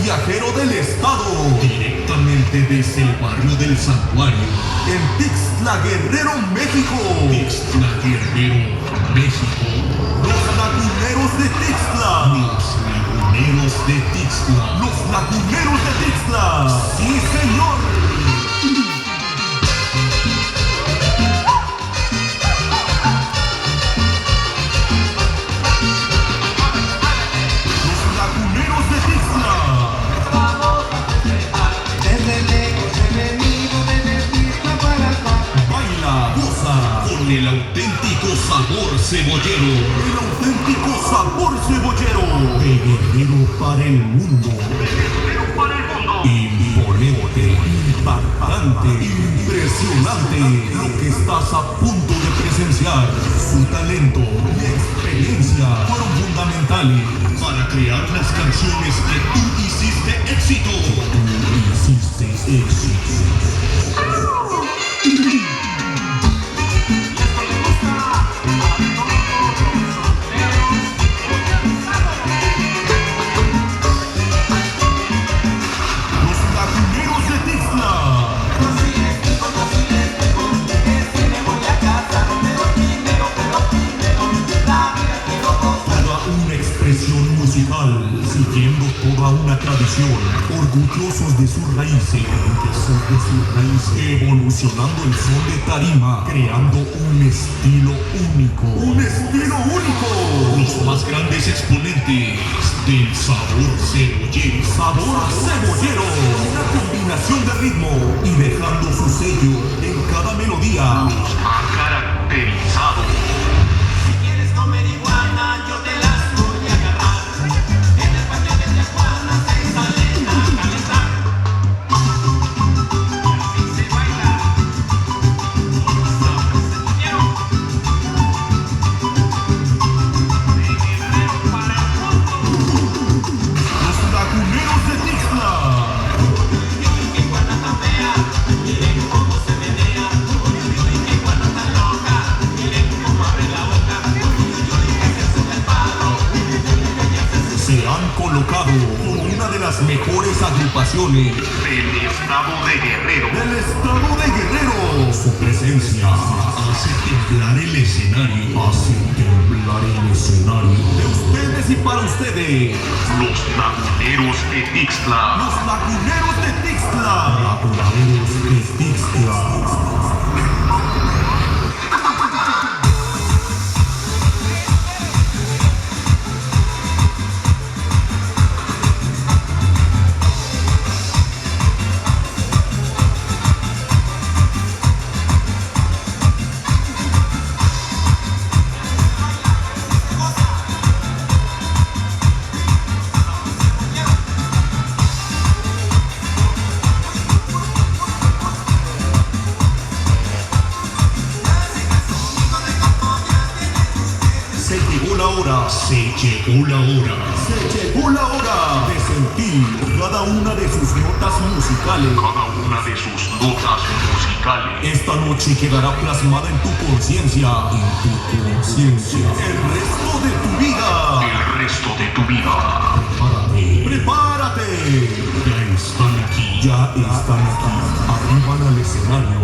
viajero del estado, directamente desde el barrio del Santuario, en Tixtla Guerrero, México. Tixtla Guerrero, México. Los laguneros de Tixtla. Los laguneros de Tixtla. Los laguneros de Tixtla. Sí, señor. El auténtico sabor cebollero. El auténtico sabor cebollero. De Guerrero para el mundo. De Guerrero para el mundo. Imponente, impactante, impresionante. Lo que estás a punto de presenciar. Su talento y experiencia fueron fundamentales para crear las canciones que tú hiciste éxito. Tú hiciste éxito. Siguiendo toda una tradición, orgullosos de sus raíces, evolucionando el son de tarima, creando un estilo único. ¡Un estilo único! Los más grandes exponentes del sabor cebollero. ¡Sabor cebollero! Una combinación de ritmo y dejando su sello en cada melodía. Los ha caracterizado. Si quieres comer iguana, yo te las voy a agarrar. En el patio de Tijuana se salen a calentar. Y así se baila. Con los sabores cebolleros. De Guerrero para el mundo. Los laguneros de Tixtla. Uy, qué iguana tan fea. Miren cómo se menea. Uy, qué iguana tan loca. Miren cómo abre la boca. Uy, que se sube al palo. Se han colocado como una de las mejores agrupaciones del estado de Guerrero. Del estado de Guerrero. Su presencia hace temblar el escenario. Hace temblar el escenario. De ustedes y para ustedes. Los laguneros de Tixtla. Los laguneros de Tixtla. Laguneros de Tixtla. Se llegó la hora de sentir cada una de sus notas musicales. Esta noche quedará plasmada en tu conciencia. El resto de tu vida. Prepárate. Ya están aquí. Arriban al escenario.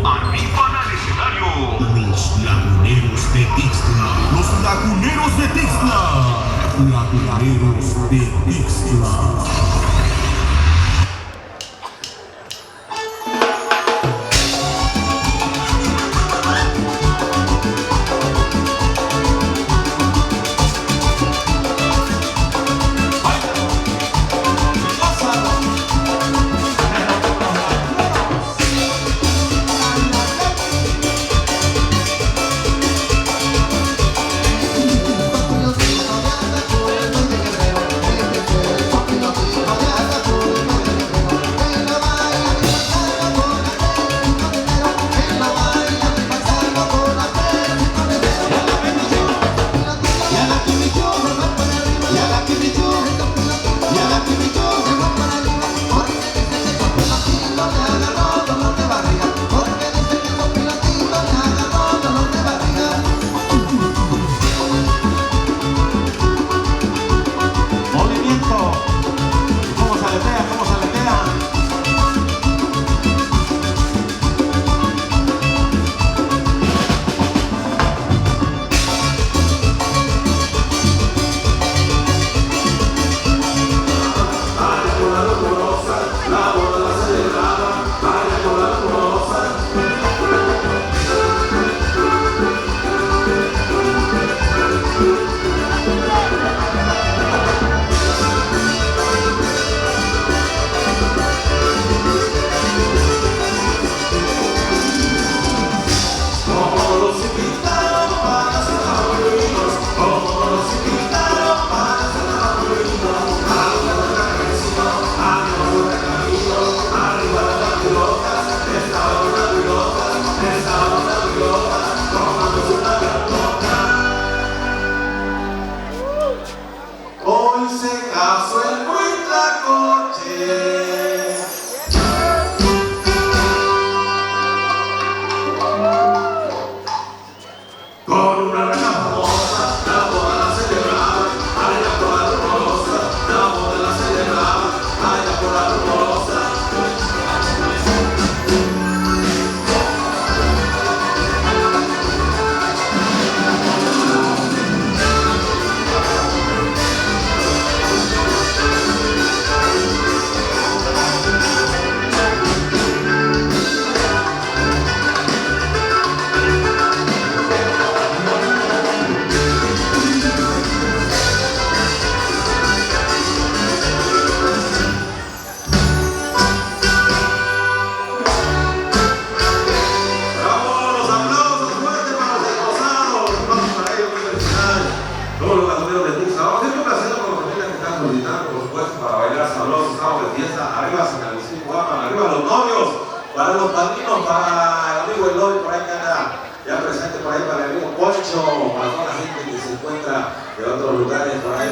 Los laguneros de Tixtla. Laguneros de Tixtla. abrazo para toda la gente que se encuentra de otros lugares por ahí.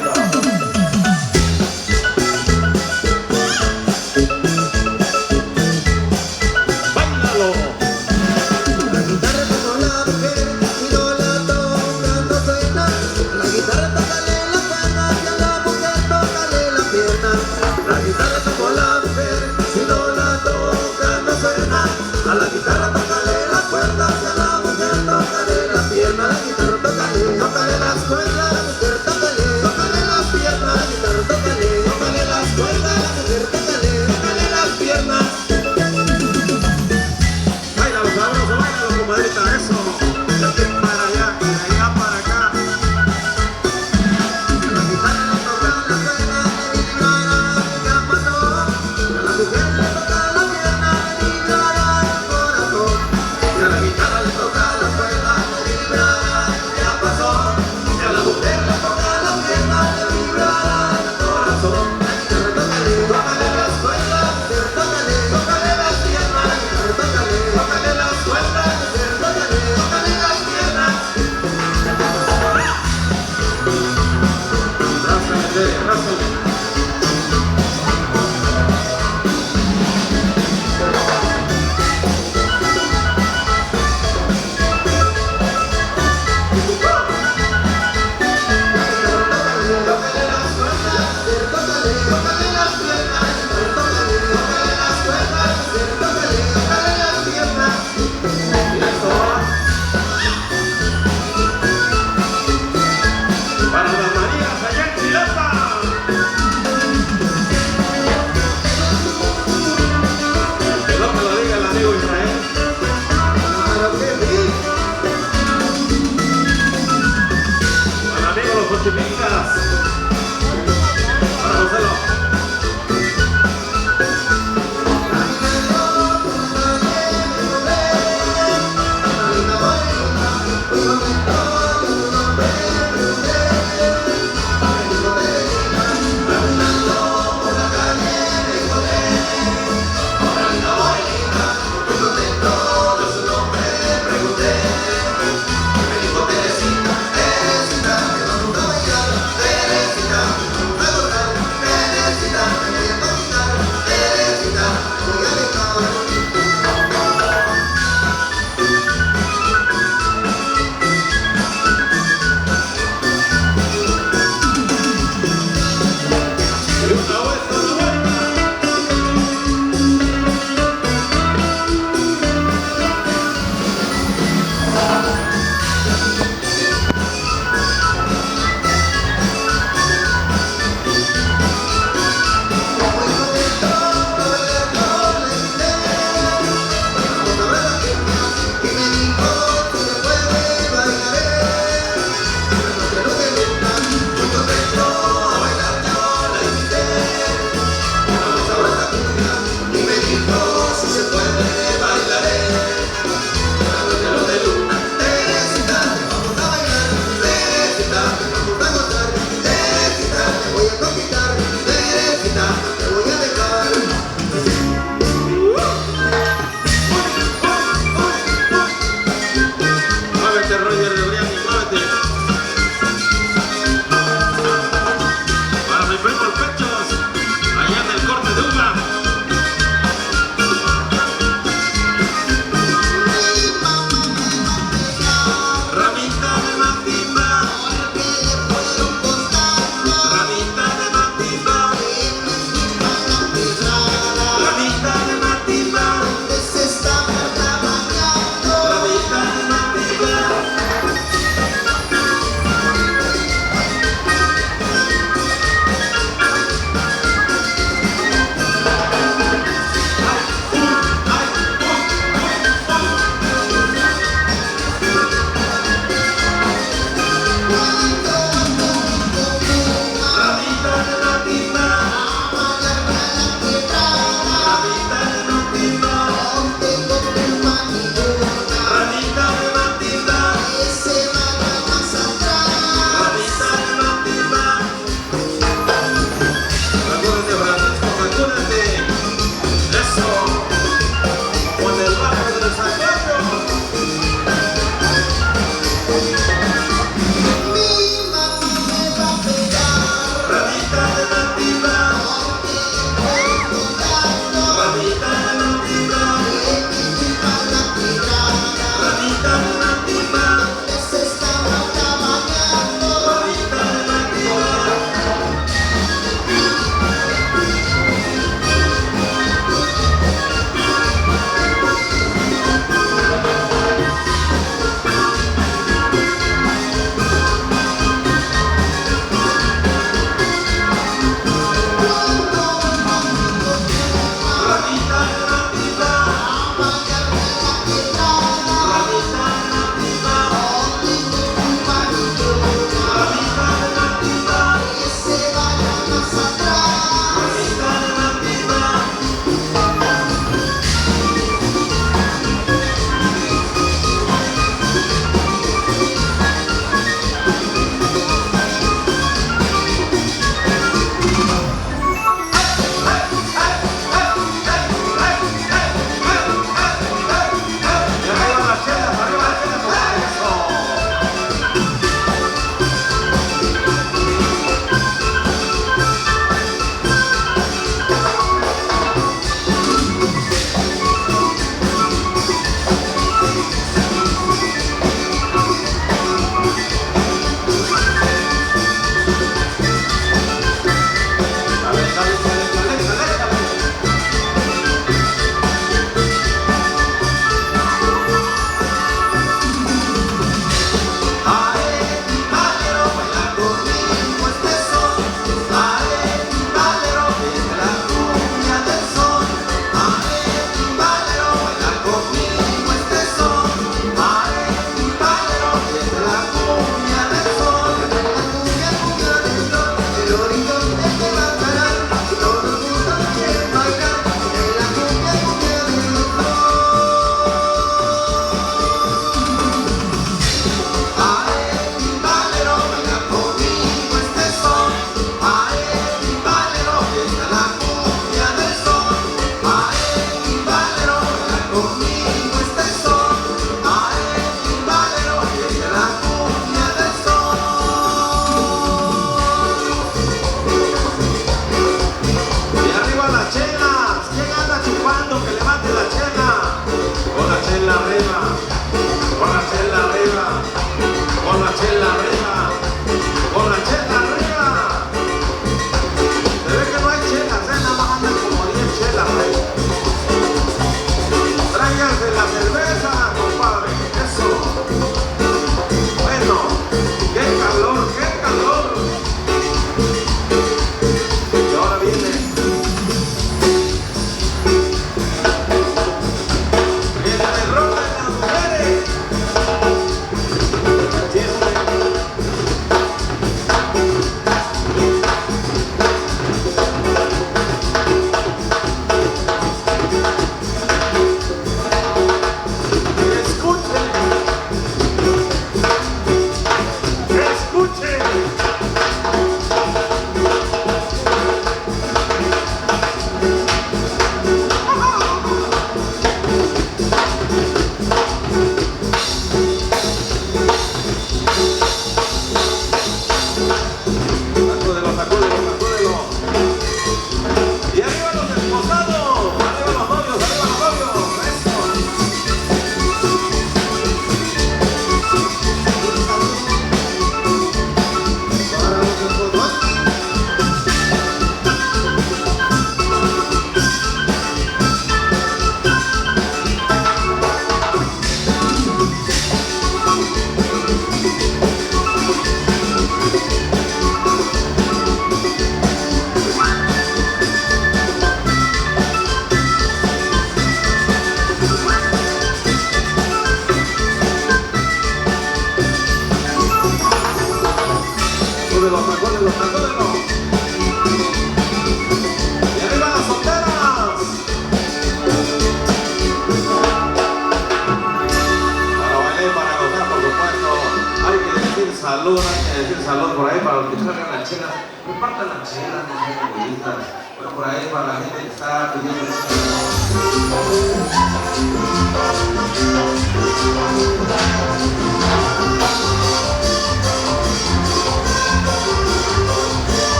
el salón por ahí para los que traigan las chelas. Repartan las chelas, no sean bonitas. Bueno, por ahí para la gente que está pidiendo.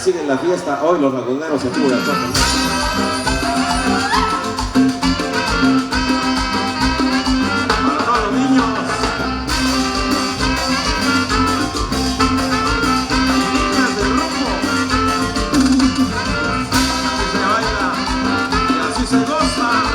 Siguen la fiesta, hoy los laguneros se curan. Para todos los niños. Niñas del rumbo. Así se baila y así se goza.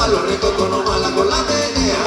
palo rico con no mala con la menea.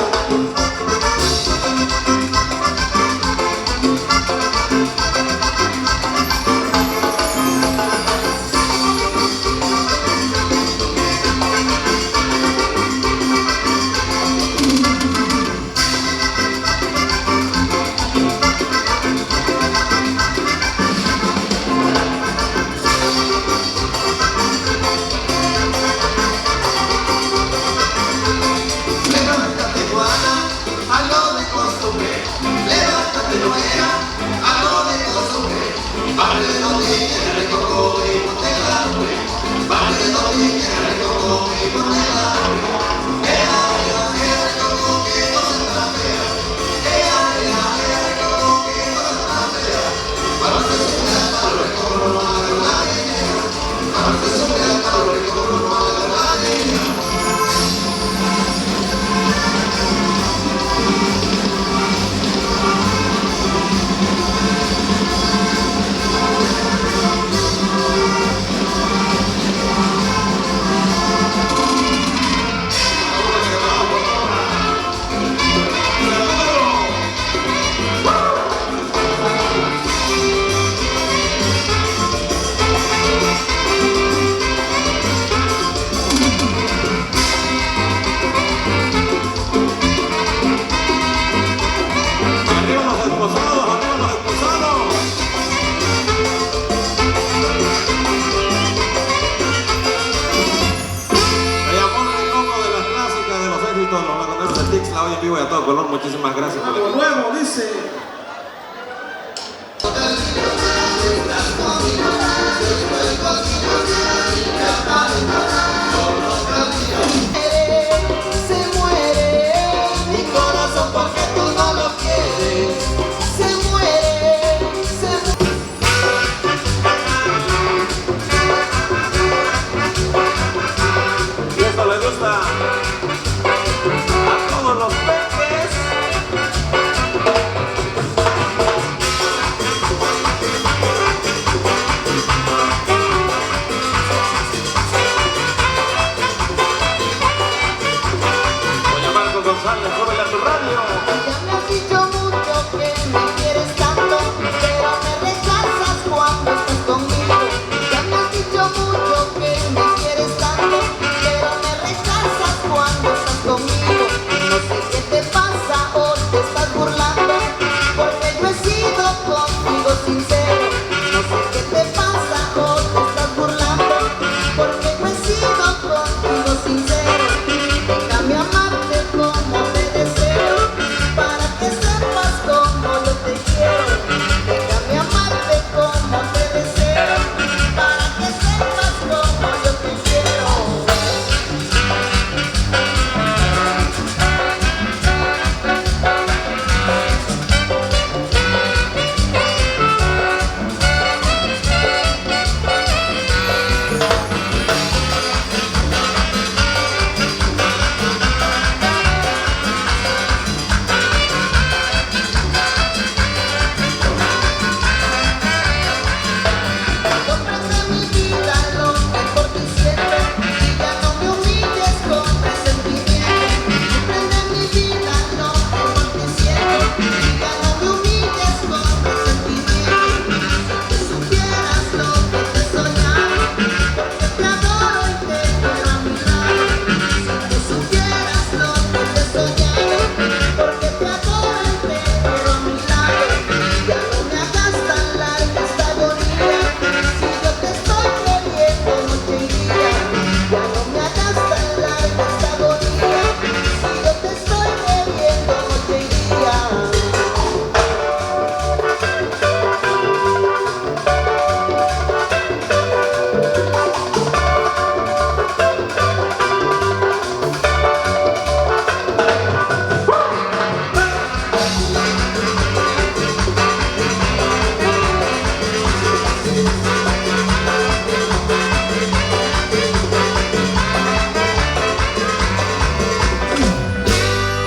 Muchísimas gracias por Algo nuevo, dice. Se muere mi corazón porque tú no lo quieres. Se muere, se muere. y esto le gusta a todos los peces. Doña Marco González, súbele a tu radio. Ya me has dicho mucho que me quieres tanto, pero me rechazas cuando estás conmigo. Ya me has dicho mucho que me quieres tanto, pero me rechazas cuando estás conmigo. No sé qué te pasa o te estás burlando, porque yo he sido contigo sincero. No sé qué te pasa o te estás burlando, porque yo he sido contigo sincero. Déjame amarte como te deseo, para que sepas cómo yo te quiero. Déjame amarte como te deseo, para que sepas cómo yo te quiero. Comprende mi vida lo que por ti siento, y ya no me humilles con resentimiento. Comprende mi vida lo que por ti siento, y ya no me humilles con resentimiento. Si tú supieras lo que te he soñado, porque te adoro y te quiero a mi lado. Si tú supieras lo que te he soñado, porque te adoro y te quiero a mi lado. Ya no me hagas tan larga esta agonía, si yo te estoy queriendo noche y día. Ya no me hagas tan larga esta agonía, si yo te estoy queriendo noche y día.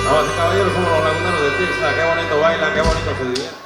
Damas y caballeros, somos los laguneros de Tixla. Qué bonito bailan, qué bonito se divierten.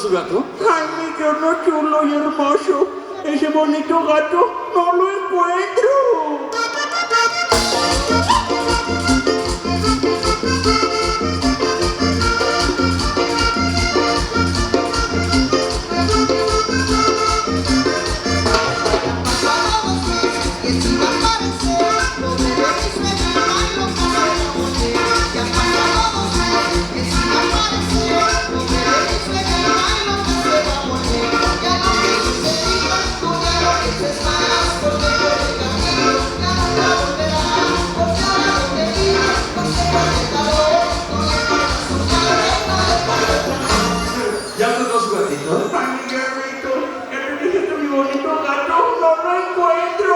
su gato? Ay, mi tierno chulo y hermoso. Ese bonito gato no lo encuentro. ¿Ya encontró su gatito? Ay, mi perrito, ya te dije que mi bonito gato no lo encuentro.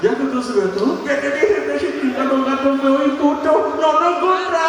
¿Ya encontró su gato? Ya te dije que ese chingado gato feo y puto no lo he encontrado.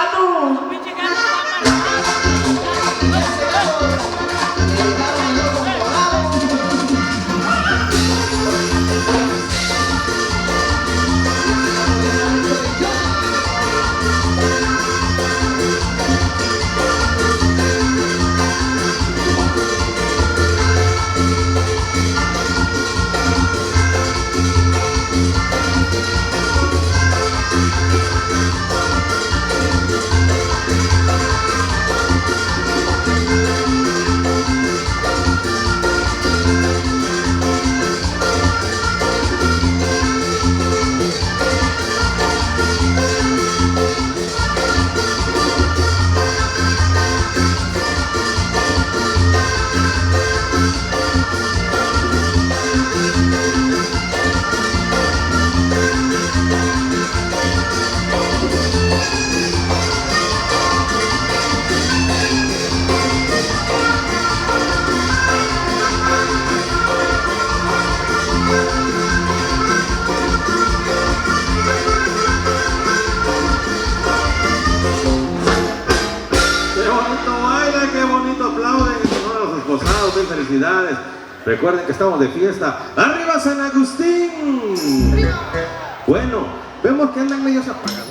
Qué bonito bailan, qué bonito aplauden en honor a los esposados. Mil felicidades. Recuerden que estamos de fiesta. ¡Arriba San Agustín! Bueno, vemos que andan medios apagados.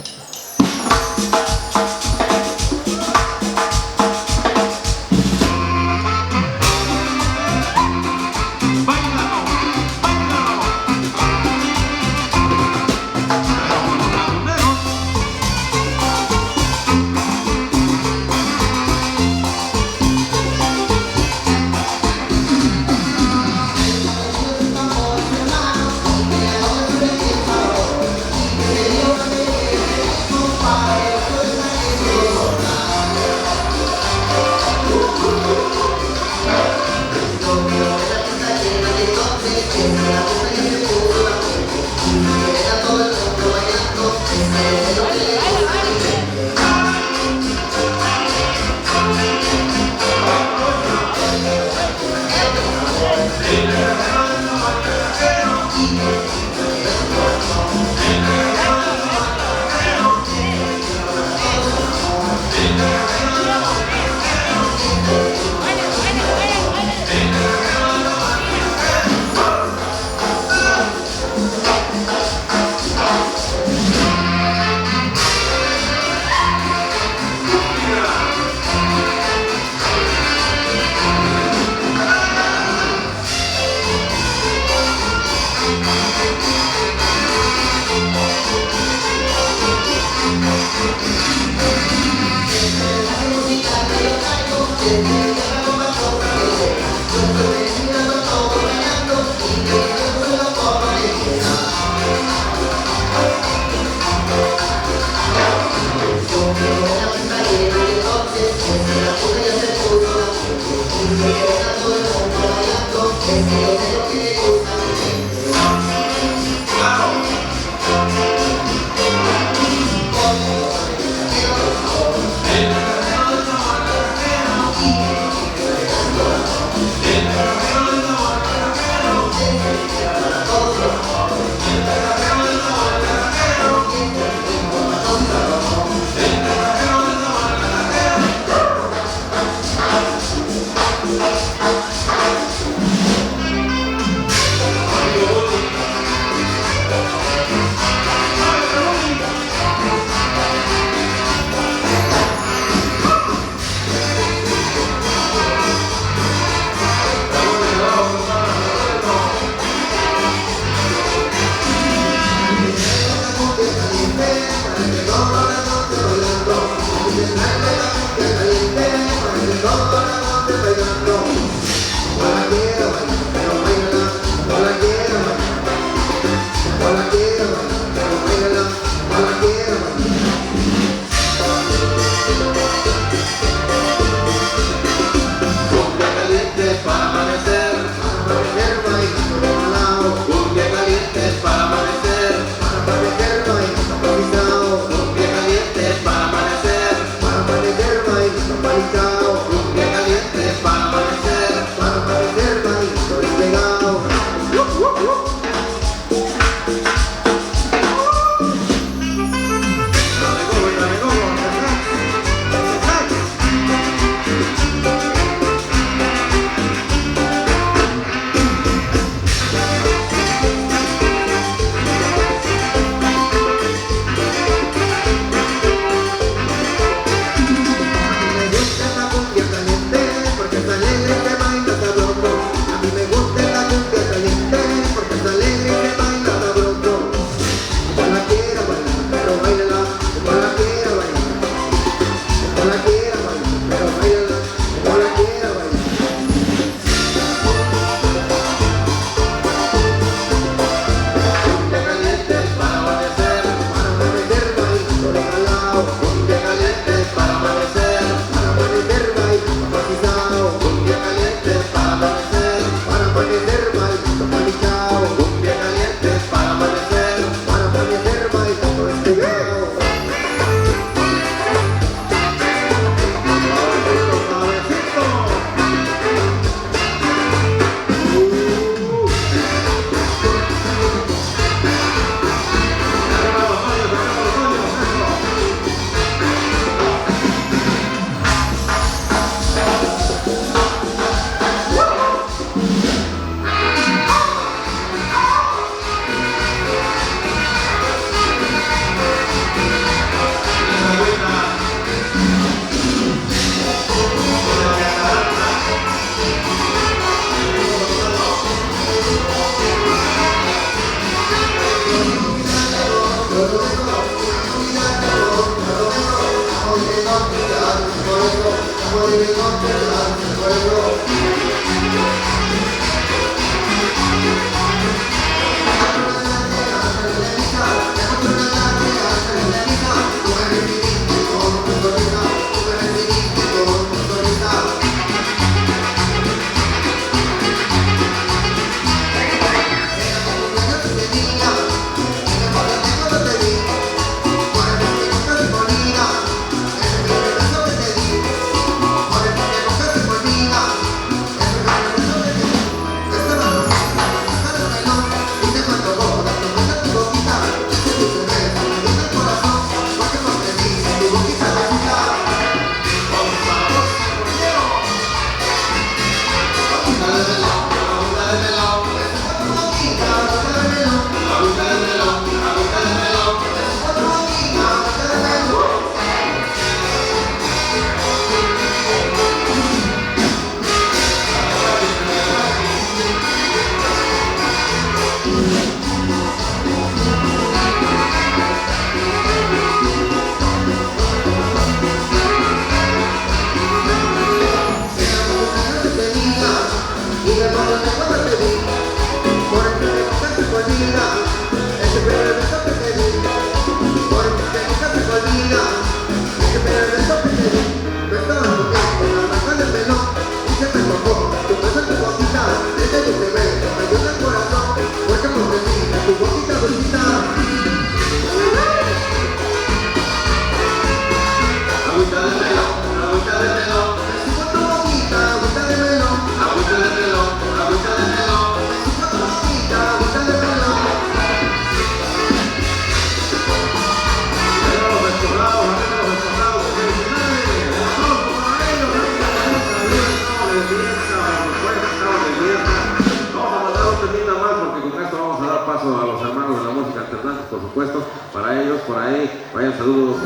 A los hermanos de la música alternante, por supuesto, para ellos, por ahí, vayan saludos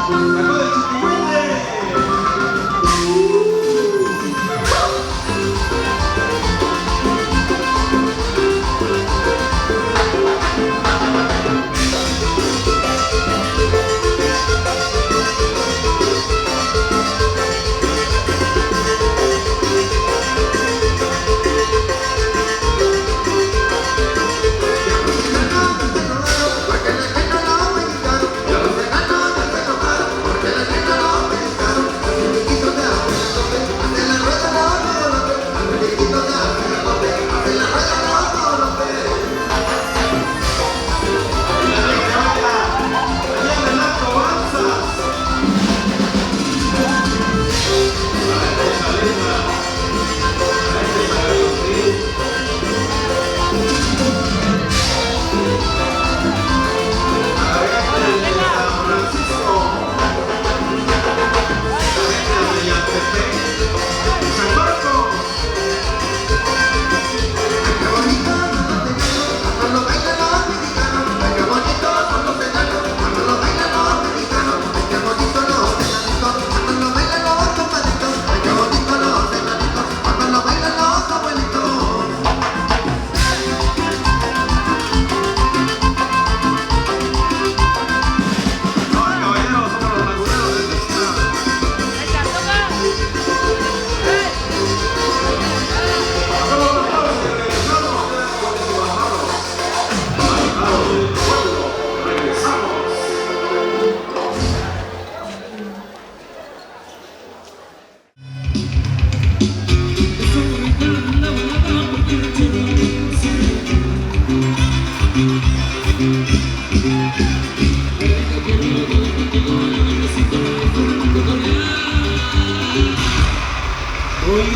¡Sacó del chiquihuite!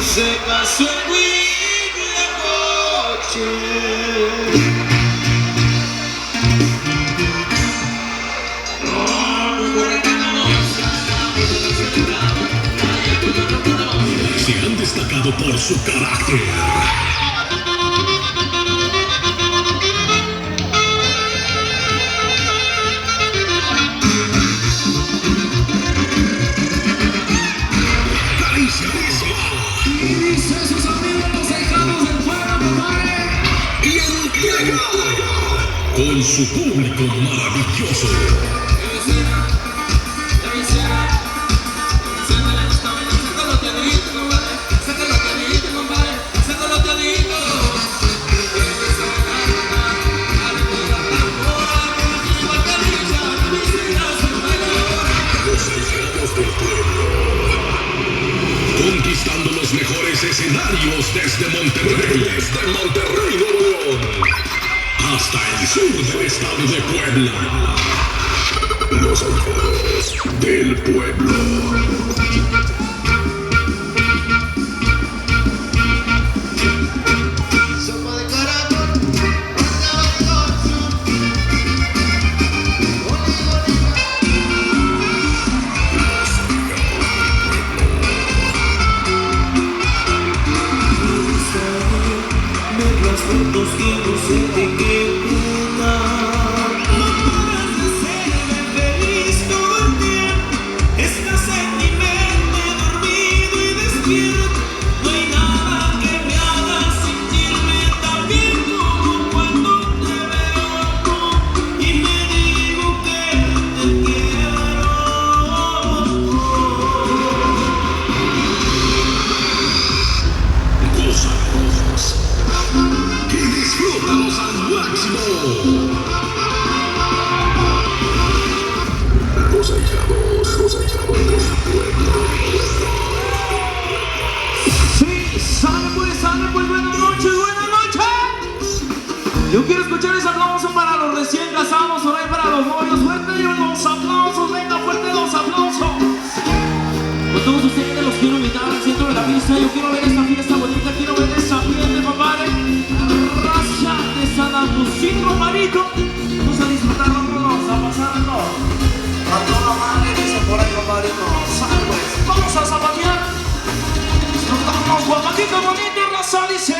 se casó en Huitlacoche. Se han destacado por su carácter. Y dice a sus amigos los ahijados del pueblo, compadre. Y entrega con su público maravilloso. Conquistando los mejores escenarios desde Monterrey, Nuevo León, hasta el sur del estado de Puebla. Los ahijados del pueblo. Sopa de caracol, guacaba de corcho. Oli, oli. Ver las fotos que no sé de qué una. No paras de serme feliz todo el tiempo. Estás en mi mente, dormido y despierto. No hay nada que me haga sentirme tan bien como cuando te veo y me digo que te quiero. Gózalos y disfrútalos al máximo. Los ahijados del pueblo. Sí, sale pues, buenas noches. Yo quiero escuchar ese aplauso para los recién casados, por ahí para los novios. Fuerte los aplausos, venga, fuerte los aplausos. Con todos ustedes los quiero invitar al centro de la pista. Yo quiero ver esta fiesta bonita, quiero ver esa ambiente, compadre. Raza de San Agustín, compadrito. Vamos a disfrutarlo todos, a pasarlo. A toda madre, dice por ahí, compadrito. Sale pues, vamos a zapatear. Disfrutamos, guapatito bonito, raza dice.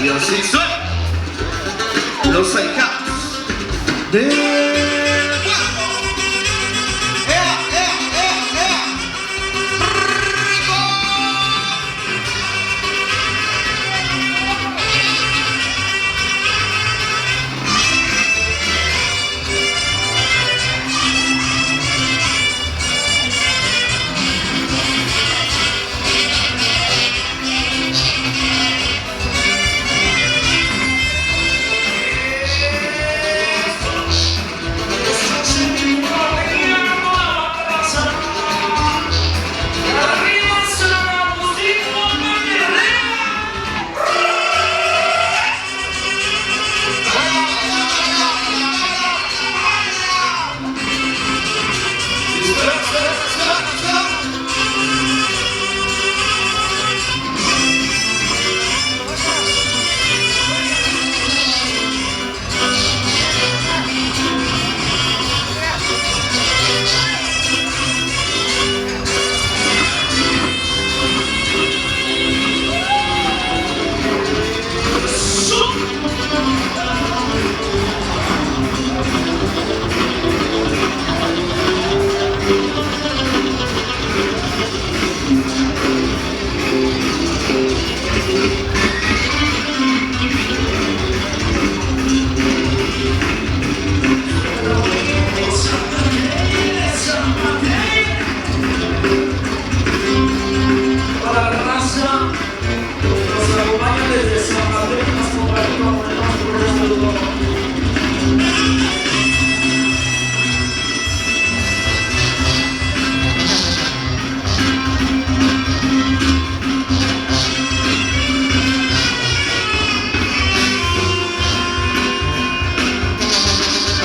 Y así suena los ahijados del pueblo. ¡Ea, ea, ea, ea! ¡Rico!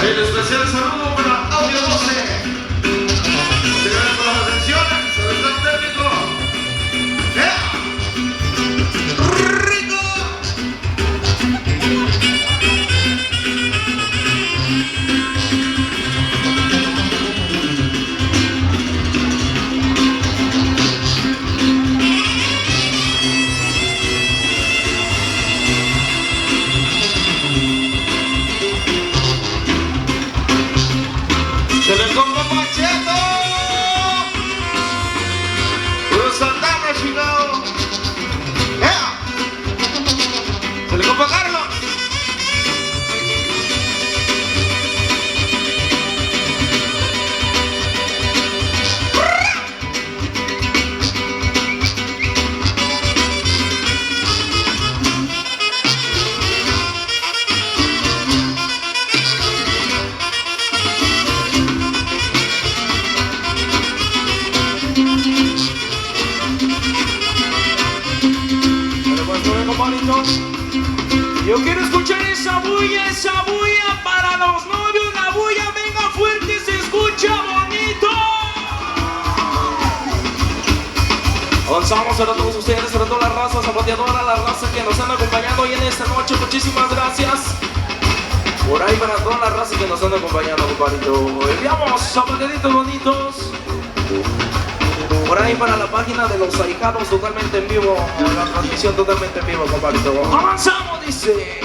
El especial saludo para Audio 12. Se ven con las atenciones, se ve tan técnico. ¡Rico! Se le compra Pacheco. Puro Santana, chingado. Se le compra Carlos. Yo quiero escuchar esa bulla para los novios. La bulla venga fuerte, se escucha bonito. Avanzamos a todos ustedes, a toda la raza zapateadora, la raza que nos han acompañado hoy en esta noche. Muchísimas gracias. Por ahí para toda la raza que nos han acompañado, compadrito. Enviamos zapateaditos bonitos. Por ahí para la página de los ahijados totalmente en vivo, la transmisión totalmente en vivo, compadrito. Avanzamos, dice.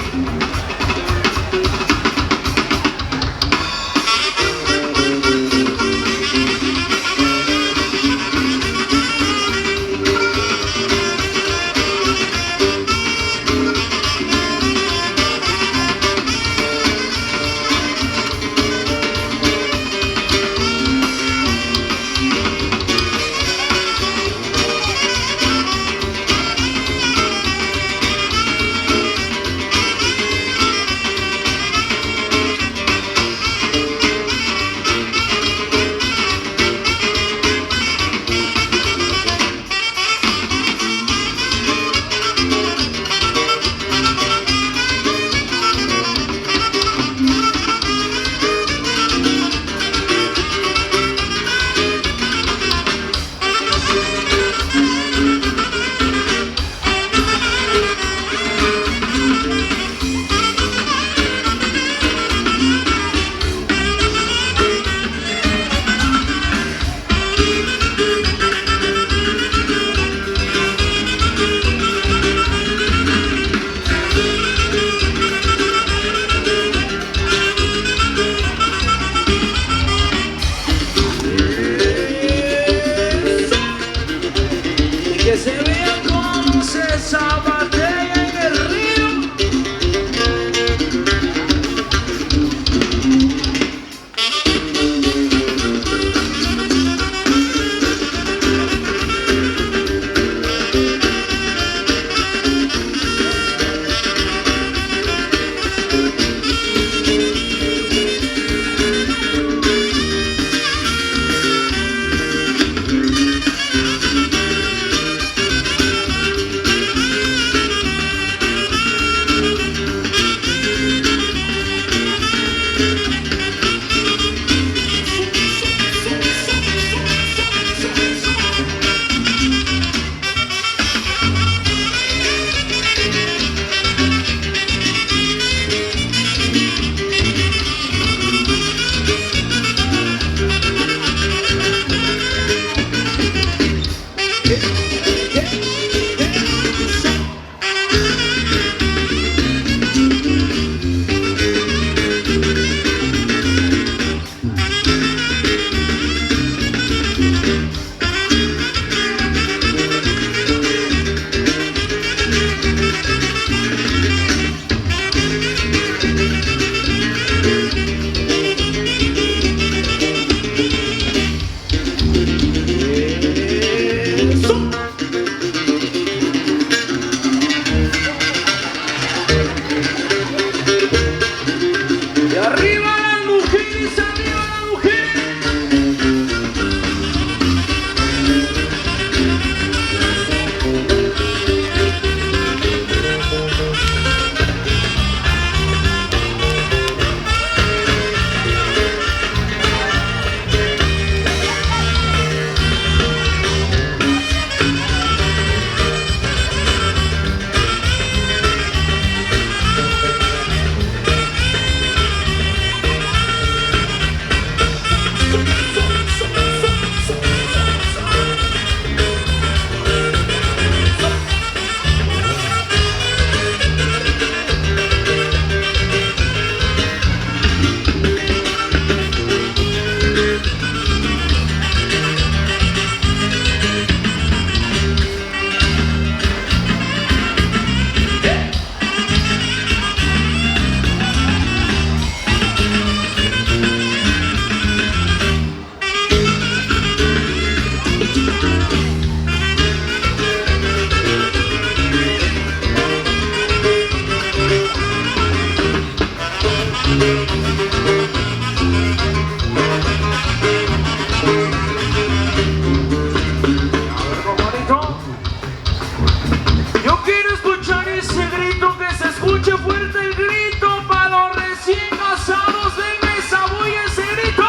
escuche fuerte el grito para los recién casados. Denme esa bulla, ese grito.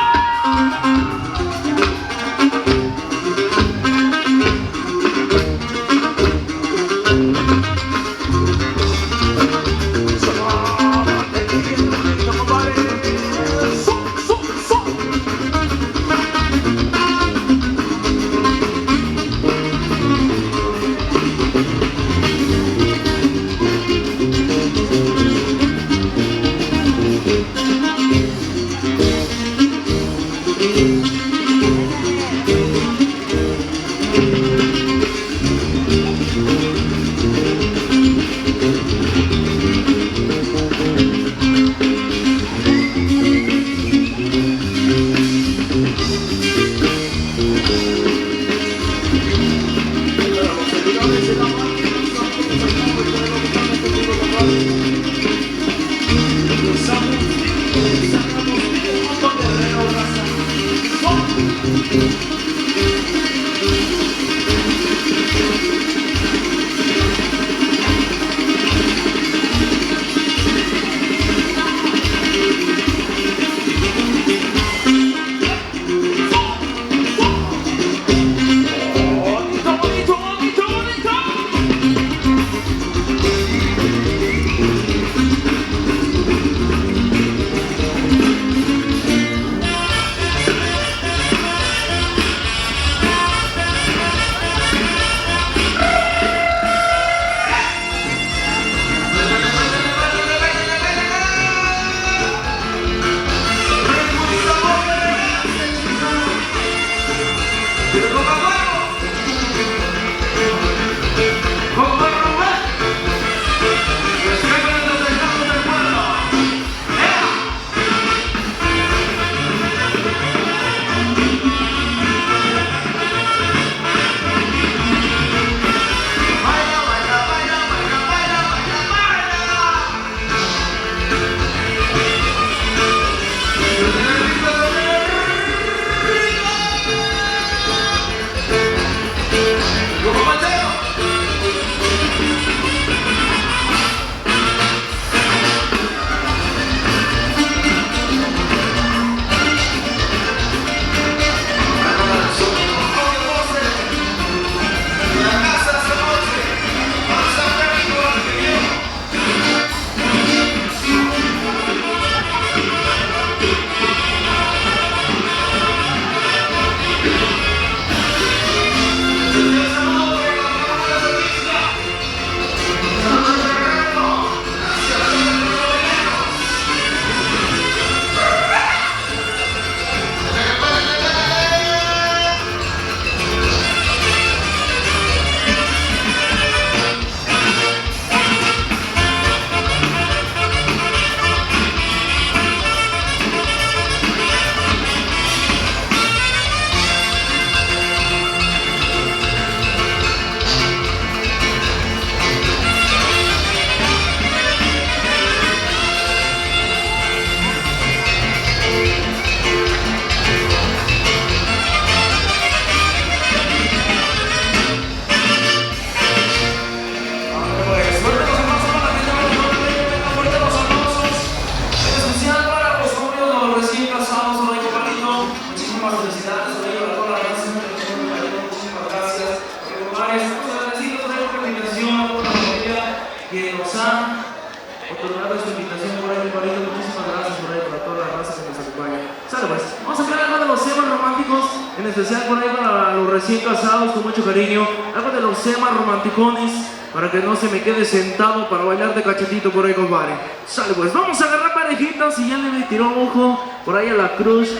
otorgado esta invitación por ahí, compadrito. Muchísimas gracias por ahí para toda la raza que nos acompaña. Sale pues, vamos a crear algo de los temas románticos, en especial por ahí para los recién casados, con mucho cariño. Algo de los temas romanticones, para que no se me quede sentado para bailar de cachetito por ahí, compadre. Sale pues, vamos a agarrar parejitas y ya le tiró un ojo por ahí a la crush,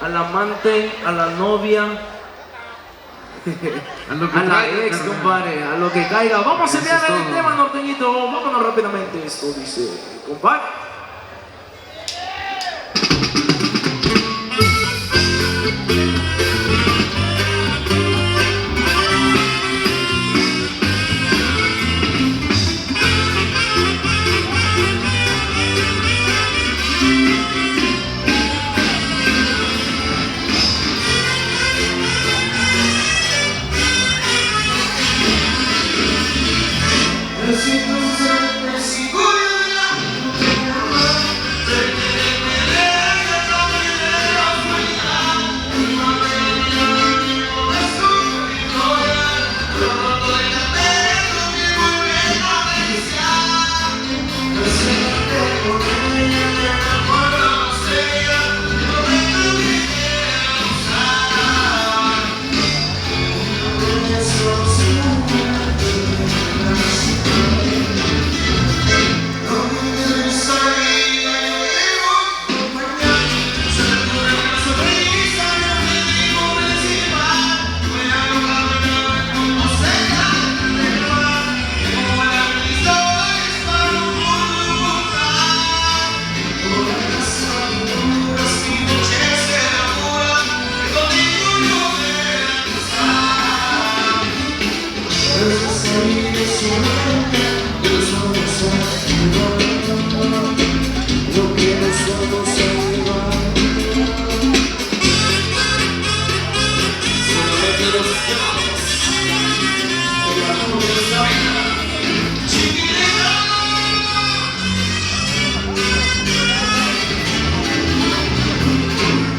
al amante, a la novia. A la ex, compadre, a lo que caiga. Vamos a enviar el tema norteñito. Vámonos rápidamente. Esto dice, compadre. Recibo de la no quiero solo salvar. Solamente los esclavos de la pobreza, chiquilina.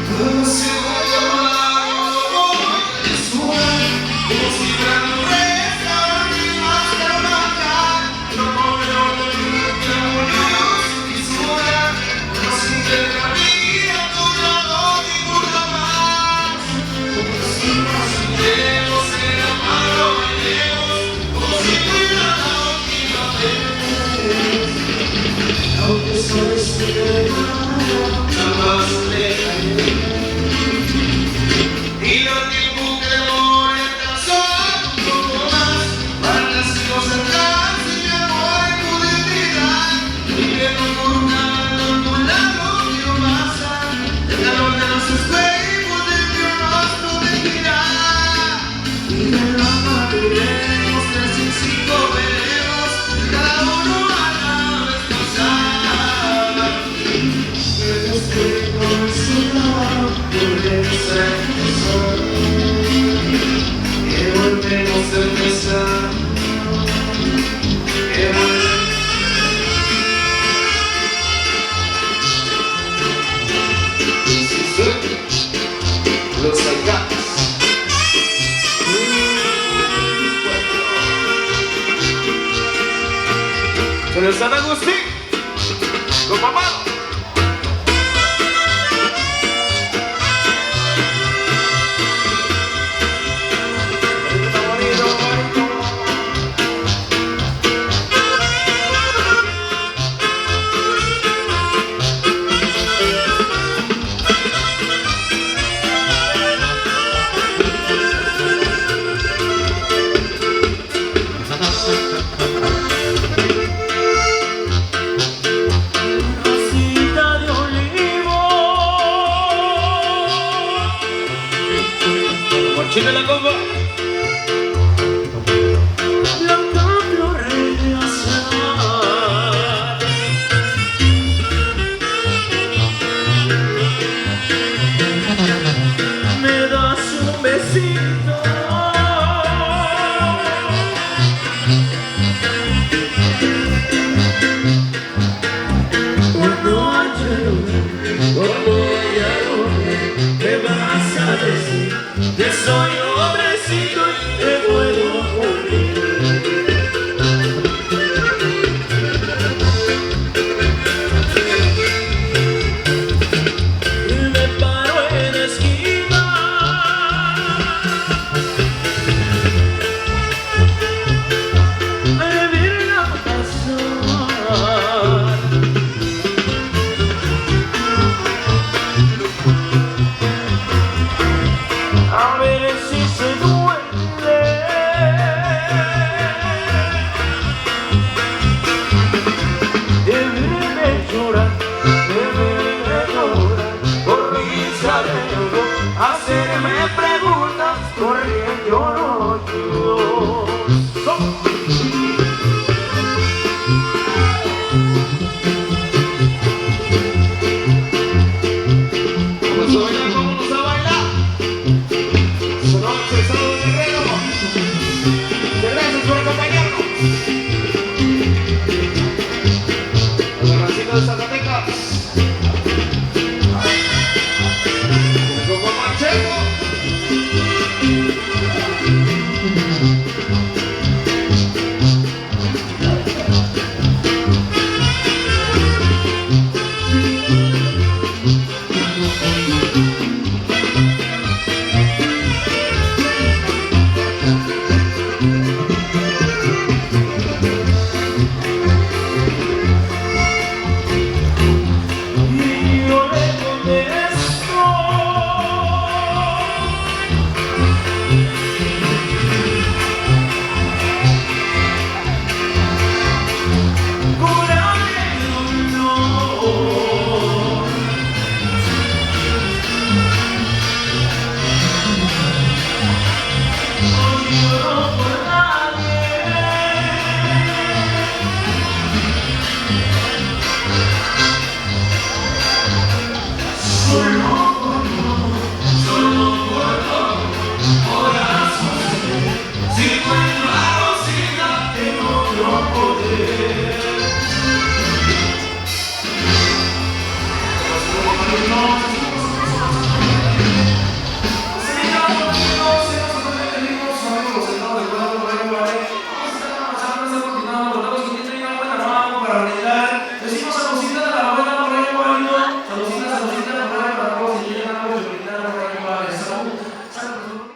Como si voy a volar, voy a suar, como si fuera un resta, más que arrancar, no puedo tener que orgulloso y sola, como si te había colado ninguna más, como si bailemos en la mano, bailemos, como si fuera la última vez, aunque sabes que jamás te caeré. Y lo tiempo que voy a alcanzar un poco más para las cosas atrás y ya no hay posibilidad. Viviendo por un lado quiero pasar el calor de los espejos de mi rostro de mirar. Y de la madurez, 3 y 5 veremos cada uno a la vez pasar. Que estoy consolado por esa. Que volvemos a empezar, que volvemos. Y si soy los alcates. En el San Agustín, con mamá. Chile la comba. Blanca flor de azahar. Me das un besito. Cuando haya luna, cuando haya luna, me vas a decir que soy hombrecito y te puedo cumplir. Y me paro en la esquina a verla pasar. A ver si se duele. De verme llorar, por risa de lloro, hacerme preguntas, corriendo lloro yo. Vamos a bailar. Sonora Cesado Guerrero. Gracias por acompañarnos. A la racita de Santa